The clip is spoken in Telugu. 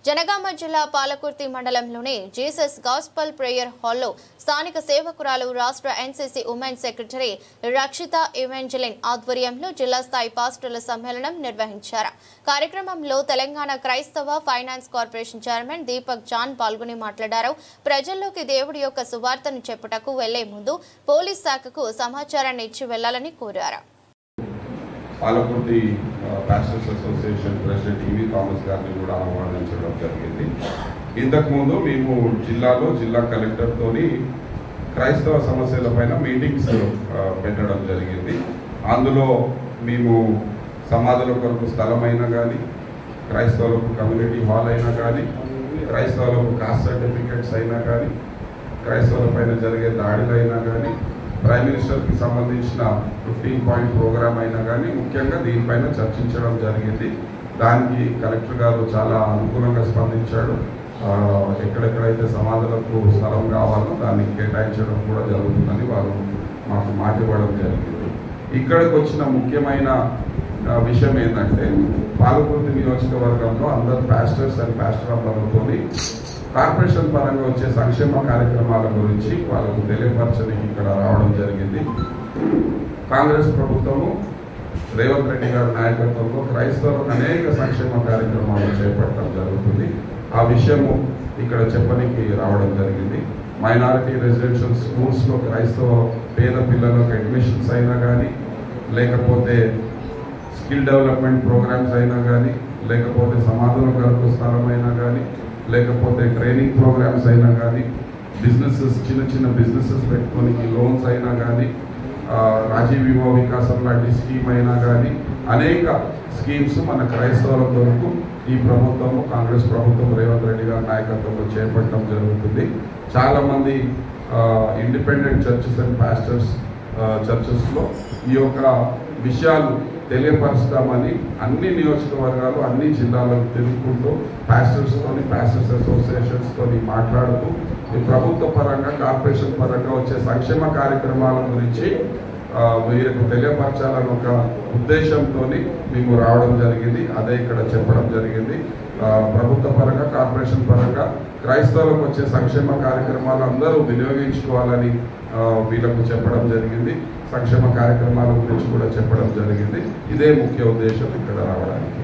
జనగామ జిల్లా పాలకుర్తి మండలంలోని జీసస్ గాస్పల్ ప్రేయర్ హాల్లో స్థానిక సేవకురాలు రాష్ట్ర NCC women secretary Rakshitha Evangeline ఆధ్వర్యంలో జిల్లా స్థాయి పాస్టర్ల సమ్మేళనం నిర్వహించారు. కార్యక్రమంలో తెలంగాణ క్రైస్తవ finance corporation chairman Deepak John పాల్గొని మాట్లాడారు. ప్రజల్లోకి దేవుడి యొక్క సువార్తను చెప్పుటకు వెళ్లే ముందు పోలీస్ శాఖకు సమాచారాన్ని ఇచ్చి వెళ్లాలని కోరారు. పాలకుర్తి పాస్టర్స్ అసోసియేషన్ ప్రెసిడెంట్ ఈవి థామస్ గారిని కూడా ఆహ్వానించడం జరిగింది. ఇంతకుముందు మేము జిల్లా కలెక్టర్తోని క్రైస్తవ సమస్యలపైన మీటింగ్స్ పెట్టడం జరిగింది. అందులో మేము సమాధుల కొరకు స్థలమైనా కానీ, క్రైస్తవులకు కమ్యూనిటీ హాల్ అయినా కానీ, క్రైస్తవులకు కాస్ట్ సర్టిఫికెట్స్ అయినా కానీ, క్రైస్తవులపైన జరిగే దాడులైనా కానీ, ప్రైమ్ మినిస్టర్కి సంబంధించిన 15 పాయింట్ ప్రోగ్రామ్ అయినా కానీ ముఖ్యంగా దీనిపైన చర్చించడం జరిగింది. దానికి కలెక్టర్ గారు చాలా అనుకూలంగా స్పందించాడు. ఎక్కడెక్కడైతే సమాధులకు స్థలం కావాలో దాన్ని కేటాయించడం కూడా జరుగుతుందని వారు మాకు మాట ఇవ్వడం జరిగింది. ఇక్కడికి వచ్చిన ముఖ్యమైన విషయం ఏంటంటే, పాలకుర్తి నియోజకవర్గంలో అందరు పాస్టర్స్ అండ్ పాస్టర్ అమ్మలతో కార్పొరేషన్ పరంగా వచ్చే సంక్షేమ కార్యక్రమాల గురించి వాళ్ళకు తెలియపరచడానికి ఇక్కడ రావడం జరిగింది. కాంగ్రెస్ ప్రభుత్వము రేవంత్ రెడ్డి గారి నాయకత్వంలో క్రైస్తవులకు అనేక సంక్షేమ కార్యక్రమాలు చేపట్టడం జరుగుతుంది. ఆ విషయము ఇక్కడ చెప్పడానికి రావడం జరిగింది. మైనారిటీ రెసిడెన్షియల్ స్కూల్స్లో క్రైస్తవ పేద పిల్లలకు అడ్మిషన్స్ అయినా కానీ, లేకపోతే స్కిల్ డెవలప్మెంట్ ప్రోగ్రామ్స్ అయినా కానీ, లేకపోతే సమాధుల కొరకు స్థలం అయినా కానీ, లేకపోతే ట్రైనింగ్ ప్రోగ్రామ్స్ అయినా కానీ, బిజినెసెస్ చిన్న బిజినెసెస్ పెట్టుకోనికి లోన్స్ అయినా కానీ, రాజీవ్ యువ వికాసం లాంటి స్కీమ్ అయినా కానీ, అనేక స్కీమ్స్ మన క్రైస్తవుల కొరకు ఈ ప్రభుత్వము, కాంగ్రెస్ ప్రభుత్వం రేవంత్ రెడ్డి గారి నాయకత్వంలో చేపట్టడం జరుగుతుంది. చాలామంది ఇండిపెండెంట్ చర్చెస్ అండ్ పాస్టర్స్ చర్చెస్లో ఈ యొక్క విషయాలు తెలియపరుస్తామని అన్ని నియోజకవర్గాలు, అన్ని జిల్లాలకు తిరుగుకుంటూ పాస్టర్స్ అసోసియేషన్స్తో మాట్లాడుతూ ఈ ప్రభుత్వ పరంగా, కార్పొరేషన్ పరంగా వచ్చే సంక్షేమ కార్యక్రమాల గురించి వీరికి తెలియపరచాలని ఒక ఉద్దేశంతో మేము రావడం జరిగింది. అదే ఇక్కడ చెప్పడం జరిగింది. ప్రభుత్వ పరంగా, కార్పొరేషన్ పరంగా క్రైస్తవులకు వచ్చే సంక్షేమ కార్యక్రమాలు అందరూ వినియోగించుకోవాలని వీళ్ళకు చెప్పడం జరిగింది. సంక్షేమ కార్యక్రమాల గురించి కూడా చెప్పడం జరిగింది. ఇదే ముఖ్య ఉద్దేశం ఇక్కడ రావడానికి.